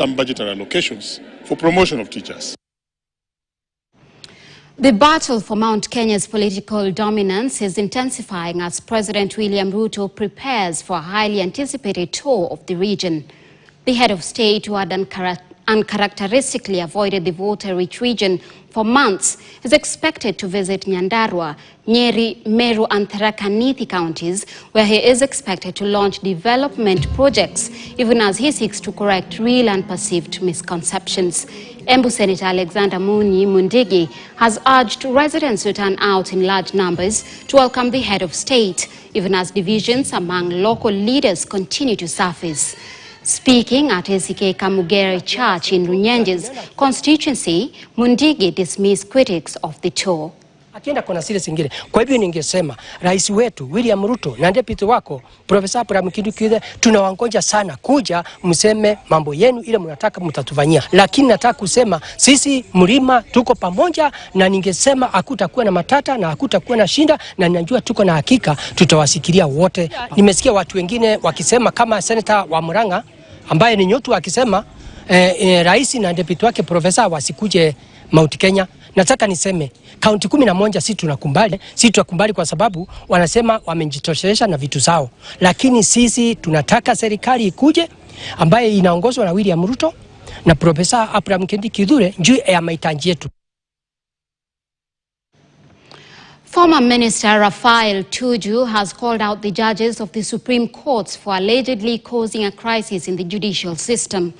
some budgetary allocations for promotion of teachers. The battle for Mount Kenya's political dominance is intensifying as President William Ruto prepares for a highly anticipated tour of the region. The head of state, who had uncharacteristically avoided the voter-rich region for months, is expected to visit Nyandarua, Nyeri, Meru and Tharaka Nithi counties, where he is expected to launch development projects, even as he seeks to correct real and perceived misconceptions. Embu Senator Alexander Mundigi has urged residents to turn out in large numbers to welcome the head of state, even as divisions among local leaders continue to surface. Speaking at ACK Kamugere Church in Runyenje's constituency, Mundigi dismissed critics of the tour. Akienda kuna sile zingine. Kwa hivyo ningesema rais wetu William Ruto na deputy wako Profesa Kidukize, tunawangoja sana kuja mseme mambo yenu ile mnataka mtatufanyia. Lakini nataka kusema sisi mlima tuko pamoja, na ningesema hakutakuwa na matata na hakutakuwa na shinda, na ninajua tuko na hakika tutawasikilia wote. Nimesikia watu wengine wakisema kama senator wa Murang'a ambaye ni Nyotu akisema rais na deputy wake Profesa wasikuje Mount Kenya. Nataka niseme kaunti 11 si tunakubali kwa sababu wanasema wamejitosheleza na vitu zao, lakini sisi tunataka serikali ikuje ambaye inaongozwa na William Ruto na Profesa Kidukize juu ya mahitaji yetu. Former Minister Raphael Tuju has called out the judges of the Supreme Courts for allegedly causing a crisis in the judicial system.